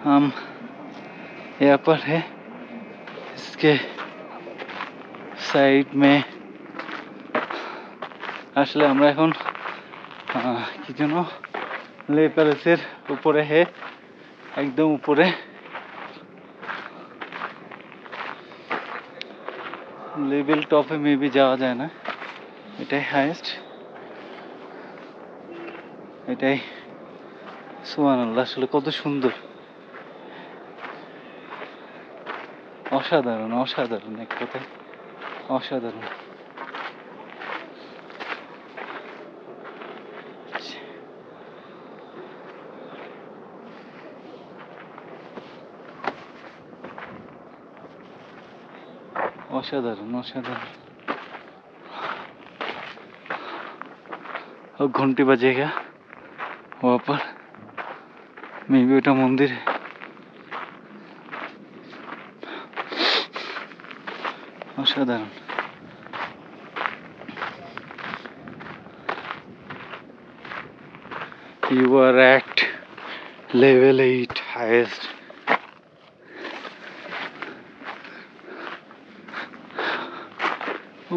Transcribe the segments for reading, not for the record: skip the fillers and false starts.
हम यहाँ पर है, इसके साइड में আসলে আমরা এখন কি যেন লে প্যালেসের উপরে है, একদম উপরে। লেভেল টপে মেবি যাওয়া যায় না, এটাই হাইয়েস্ট, এটাই। সুবহানাল্লাহ, আসলে কত সুন্দর, অসাধারণ অসাধারণ, এক কথায় অসাধারণ। অসাধারণ অসাধারণ। और घंटी बजेगा वहाँ पर, मे बी ওটা মন্দির। অসাধারণ। You are at level 8 highest.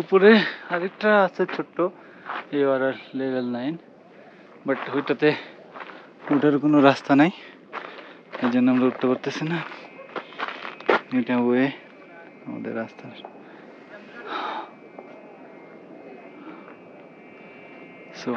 উপরে আরেকটা আছে ছোট্ট, you are at level 9, but ওইটাতে ওটার কোনো রাস্তা নাই, এই জন্য আমরা উঠতে পারতেছি না। এটা ওয়ে আমাদের রাস্তার। So